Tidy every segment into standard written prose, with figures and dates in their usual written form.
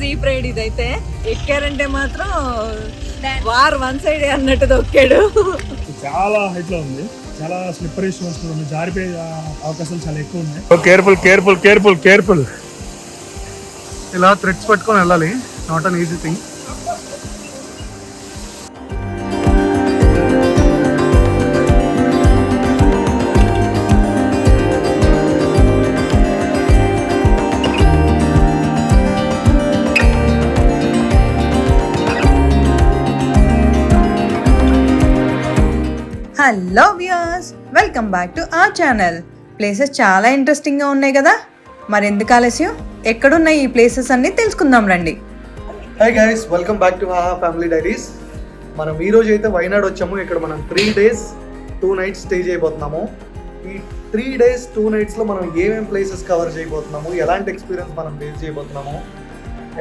Jeep ride ఇదైతే ఎక్కారంటే మాత్రం war one side అన్నట్టు దొక్కాడు. చాలా హైట్ లో ఉంది, చాలా స్లిప్పరీ స్టోన్స్ ఉంది, జారిపోయే అవకాశాలు చాలా ఎక్కువ ఉన్నాయి. Careful careful careful careful. ఇలా థ్రెడ్స్ పట్టుకొని వెళ్ళాలి, not an easy thing. Hello viewers, welcome back to our channel. Places చాలా ఇంట్రెస్టింగ్గా ఉన్నాయి కదా, మరి ఎందుకు ఆలస్యం, ఎక్కడున్నాయి ఈ ప్లేసెస్ అన్ని తెలుసుకుందాం రండి. Hi guys, welcome back to హాహా ఫ్యామిలీ డైరీస్. మనం ఈ రోజు అయితే వైనాడ్ వచ్చాము. ఇక్కడ మనం 3 days 2 nights స్టే చేయబోతున్నాము. ఈ 3 days 2 nightsలో మనం ఏమేమి ప్లేసెస్ కవర్ చేయబోతున్నాము, ఎలాంటి ఎక్స్పీరియన్స్ మనం ఫేస్ చేయబోతున్నాము,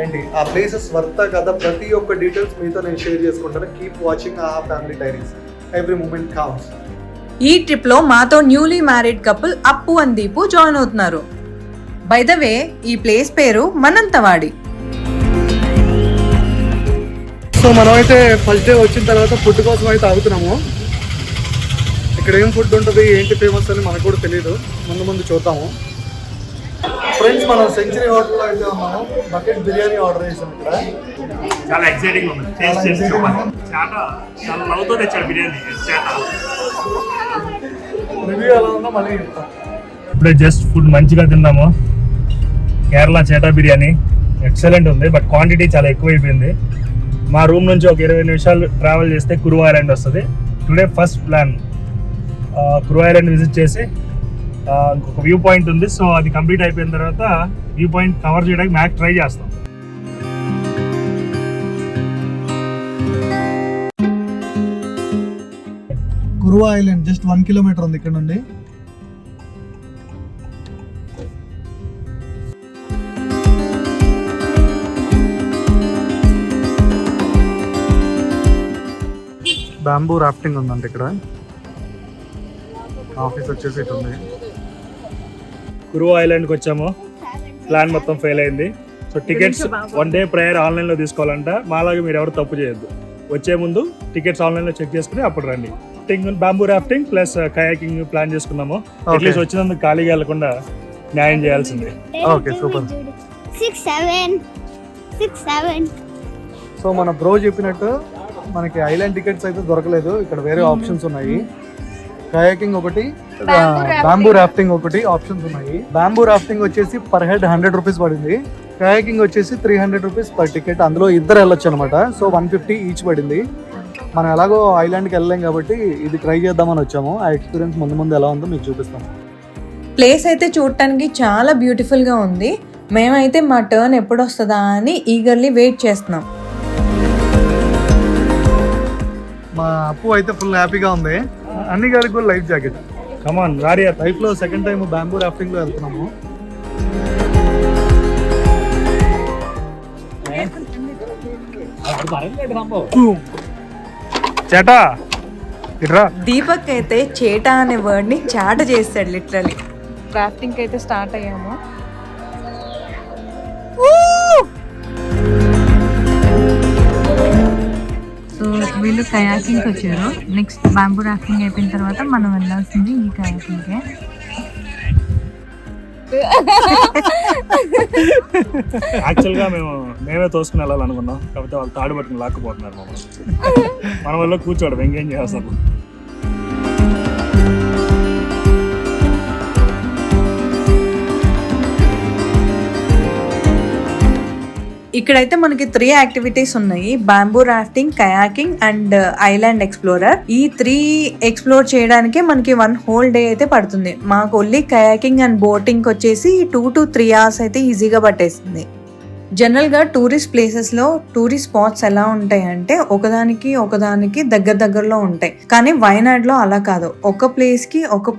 ఏంటి ఆ ప్లేసెస్ వర్తా కదా, ప్రతి ఒక్క డీటెయిల్స్ మీతో నేను షేర్ చేసుకుంటాను. కీప్ వాచింగ్ హాహా family diaries, every moment counts. ఈ ట్రిప్లో మాతో newly married couple Appu and Deepu join అవుతున్నారు. బై ద వే, ఈ ప్లేస్ పేరు మనంతవాడి. సో మనం అయితే ఫస్ట్ డే వచ్చిన తర్వాత ఫుడ్ కోసం అయితే ఆగుతున్నాము. ఇక్కడ ఏం ఫుడ్ ఉంటుంది, ఏంటి ఫేమస్ అని మనకు కూడా తెలియదు, ముందు చూద్దాము. ఫ్రెండ్స్, మనం సెంచరీ హోటల్లో అయితే ఉన్నాము. బకెట్ బిర్యానీ ఆర్డర్ చేసాం. ఇక్కడ చాలా ఎక్సైటింగ్ ఉంది, టేస్ట్ చేసి చెప్పాలి. చాలా చాలా లవ్తో తెచ్చాడు బిర్యానీ. రివ్యూ ఎలా ఉందో మళ్ళీ చెప్తాం. ఇప్పుడే జస్ట్ ఫుడ్ మంచిగా తిన్నాము. కేరళ చేటా బిర్యానీ ఎక్సలెంట్ ఉంది, బట్ క్వాంటిటీ చాలా ఎక్కువైపోయింది. మా రూమ్ నుంచి ఒక 20 నిమిషాలు ట్రావెల్ చేస్తే కురువా ఐలాండ్ వస్తుంది. Today first plan కురువా island visit చేసి ఇంకొక వ్యూ పాయింట్ ఉంది, సో అది కంప్లీట్ అయిపోయిన తర్వాత వ్యూ పాయింట్ కవర్ చేయడానికి మ్యాక్స్ ట్రై చేస్తాం. కురువా ఐలాండ్ జస్ట్ 1 kilometer ఉంది ఇక్కడ నుండి. బ్యాంబూ రాఫ్టింగ్ ఉందంటే ఇక్కడ. ఆఫీస్ వచ్చేసి ఇటు ఉంది. కురువా ఐలాండ్కి వచ్చాము, ప్లాన్ మొత్తం ఫెయిల్ అయింది. సో టికెట్స్ 1 day ప్రయర్ ఆన్లైన్లో తీసుకోవాలంట. మాలాగా మీరు ఎవరు తప్పు చేయొద్దు, వచ్చే ముందు టికెట్స్ ఆన్లైన్లో చెక్ చేసుకుని అప్పుడు రండి. Bamboo rafting plus kayaking plan చేసుకున్నాము. అట్లీస్ట్ వచ్చినందుకు ఖాళీగా వెళ్లకుండా న్యాయం చేయాల్సిందే. Okay, super. 6, 7. సో మన బ్రో చెప్పినట్టు మనకి ఐలాండ్ టికెట్స్ అయితే దొరకలేదు. ఇక్కడ వేరే ఆప్షన్స్ ఉన్నాయి. కయాకింగ్ ఒకటి, బ్యాంబూ రాఫ్టింగ్ ఒకటి ఆప్షన్స్ ఉన్నాయి. బ్యాంబూ రాఫ్టింగ్ వచ్చేసి పర్ హెడ్ 100 rupees పడింది. కయాకింగ్ వచ్చేసి 300 rupees పర్ టికెట్. అందులో ఇద్దరు వెళ్ళొచ్చు అనమాట. సో 150 ఈచ్ పడింది. మనం ఎలాగో ఐలాండ్కి వెళ్ళలేం కాబట్టి ఇది ట్రై చేద్దామని వచ్చాము. ఆ ఎక్స్పీరియన్స్ ముందు ఎలా ఉందో మీకు చూపిస్తాము. ప్లేస్ అయితే చూడటానికి చాలా బ్యూటిఫుల్గా ఉంది. మేమైతే మా టర్న్ ఎప్పుడు వస్తుందా అని ఈగర్లీ వెయిట్ చేస్తున్నాం. మా అప్పు అయితే ఫుల్ హ్యాపీగా ఉంది. అన్ని గారికి కూడా లైఫ్ జాకెట్. కమాన్ రారియా. లైఫ్ లో సెకండ్ టైం బ్యాంబూ రాఫ్టింగ్ లో వెళ్తున్నాము. చేటా ఇట్రా. దీపక్ అయితే చేటా అనే వర్డ్ ని చాట చేస్తాడు లిటరలీ. రాఫ్టింగ్ అయితే స్టార్ట్ అయ్యాము. సో వీళ్ళు కయాకింగ్కి వచ్చారు. నెక్స్ట్ బ్యాంబూ రాఫ్టింగ్ అయిపోయిన తర్వాత మనం వెళ్ళాల్సింది ఈ కయాకింగ్కే. యాక్చువల్గా మేమే తోసుకుని వెళ్ళాలనుకున్నాం, కాకపోతే వాళ్ళు తాడు పట్టుకుని లాక్కుపోతున్నారు మమ్మల్ని. మన వల్ల కూర్చోవడం ఎంగేజ్ చేస్తారు. ఇక్కడైతే మనకి 3 యాక్టివిటీస్ ఉన్నాయి: bamboo rafting, kayaking and island explorer. ఈ 3 ఎక్స్ప్లోర్ చేయడానికి మనకి 1 whole day అయితే పడుతుంది. మాకు ఓన్లీ కయాకింగ్ అండ్ బోటింగ్ వచ్చేసి 2 to 3 hours అయితే ఈజీగా పట్టేస్తుంది. జనరల్గా టూరిస్ట్ ప్లేసెస్లో టూరిస్ట్ స్పాట్స్ ఎలా ఉంటాయంటే ఒకదానికి దగ్గరలో ఉంటాయి. కానీ వైనాడ్లో అలా కాదు. ఒక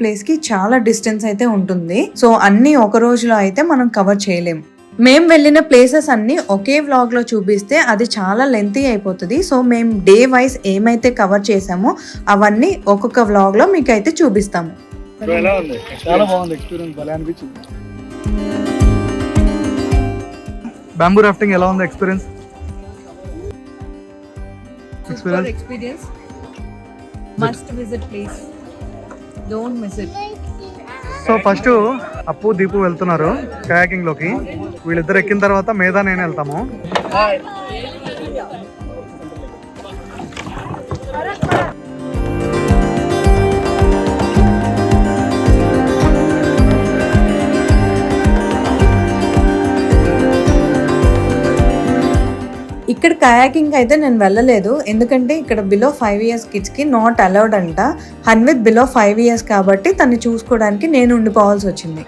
ప్లేస్కి చాలా డిస్టెన్స్ అయితే ఉంటుంది. సో అన్ని ఒక రోజులో అయితే మనం కవర్ చేయలేము. మేము వెళ్ళిన ప్లేసెస్ అన్ని ఒకే వ్లాగ్ లో చూపిస్తే అది చాలా లెంతీ అయిపోతుంది. సో మేము డే వైజ్ ఏమైతే కవర్ చేసామో అవన్నీ ఒక్కొక్క వ్లాగ్ లో మీకు అయితే చూపిస్తాము. చాలా బాగుంది ఎక్స్పీరియన్స్, భలే అనిపించింది. బ్యాంబూ రాఫ్టింగ్ ఎలా ఉంది experience? Experience must visit please, don't miss it. So first అప్పు దీపు వెళ్తున్నారు కయాకింగ్ లోకి. వీళ్ళిద్దరు ఎక్కిన తర్వాత మేధా నేను వెళ్తాము. ఇక్కడ కయాకింగ్ అయితే నేను వెళ్ళలేదు, ఎందుకంటే ఇక్కడ బిలో 5 years కిడ్స్కి నాట్ అలౌడ్ అంట. హన్విత్ బిలో 5 years కాబట్టి తను చూసుకోవడానికి నేను ఉండిపోవాల్సి వచ్చింది.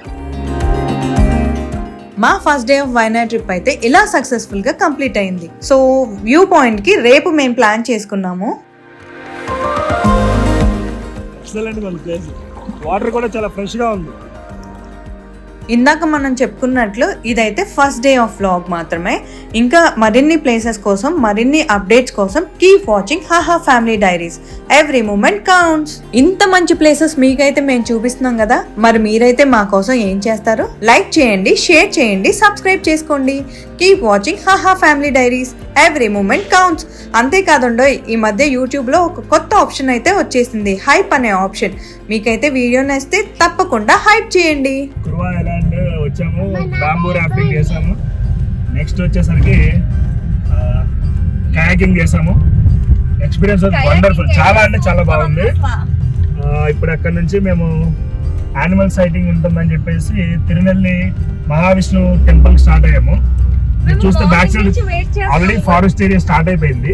మా first day of Wayanad trip అయితే ఇలా సక్సెస్ఫుల్గా కంప్లీట్ అయింది. సో వ్యూ పాయింట్కి రేపు మేము ప్లాన్ చేసుకున్నాము. ఎక్సలెంట్గా ఉంది ప్లేస్, వాటర్ కూడా చాలా ఫ్రెష్గా ఉంది. ఇందాక మనం చెప్పుకున్నట్లు ఇదైతే ఫస్ట్ డే ఆఫ్ వ్లాగ్ మాత్రమే. ఇంకా మరిన్ని ప్లేసెస్ కోసం, మరిన్ని అప్డేట్స్ కోసం కీప్ వాచింగ్ హాహా family diaries. Every moment counts. ఇంత మంచి ప్లేసెస్ మీకైతే మేము చూపిస్తున్నాం కదా, మరి మీరైతే మా కోసం ఏం చేస్తారు? లైక్ చేయండి, షేర్ చేయండి, సబ్స్క్రైబ్ చేసుకోండి. కీప్ వాచింగ్ హాహా family diaries. Every moment counts. అంతేకాదండో ఈ మధ్య యూట్యూబ్లో ఒక కొత్త ఆప్షన్ అయితే వచ్చేసింది, హైప్ అనే ఆప్షన్. మీకైతే వీడియో నచ్చితే తప్పకుండా హైప్ చేయండి. కుర్వా ఐలాండ్ వచ్చాము, బాంబూ రాఫ్టింగ్ చేసాము. నెక్స్ట్ వచ్చేసరికి కయాకింగ్ చేసాము. ఎక్స్పీరియన్స్ వండర్ఫుల్, చాలా అంటే చాలా బాగుంది. ఇప్పుడు అక్కడ నుంచి మేము యానిమల్ సైటింగ్ ఉంటుందని చెప్పేసి తిరునెల్లి మహావిష్ణు టెంపుల్ స్టార్ట్ అయ్యాము. చూస్తే back side already forest area start అయిపోయింది.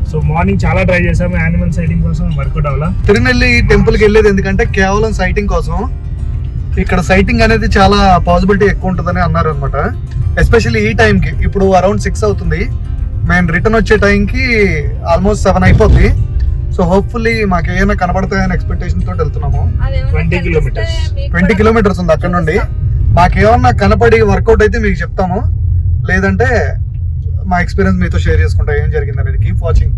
సో మార్నింగ్ చాలా ట్రై చేసాము యానిమల్ సైటింగ్ కోసం, వర్కౌట్ అవ్వాలా. తిరునెల్లి టెంపుల్ కి వెళ్ళేది ఎందుకంటే కేవలం సైటింగ్ కోసం. ఇక్కడ సైటింగ్ అనేది చాలా పాసిబిలిటీ ఎక్కువ ఉంటుందని అన్నారు అనమాట. ఎస్పెషల్లీ ఈ టైంకి, ఇప్పుడు అరౌండ్ 6 అవుతుంది. మేము రిటర్న్ వచ్చే టైంకి ఆల్మోస్ట్ 7 అయిపోద్ది. సో హోప్ఫుల్లీ మాకు ఏమైనా కనబడతాయని ఎక్స్పెక్టేషన్ తోటి వెళ్తున్నాము. 20 కిలోమీటర్స్ ఉంది అక్కడ నుండి. మాకేమన్నా కనపడి వర్కౌట్ అయితే మీకు చెప్తాము, లేదంటే మా ఎక్స్పీరియన్స్ మీతో షేర్ చేసుకుంటా ఏం జరిగింది అనేది. Keep watching.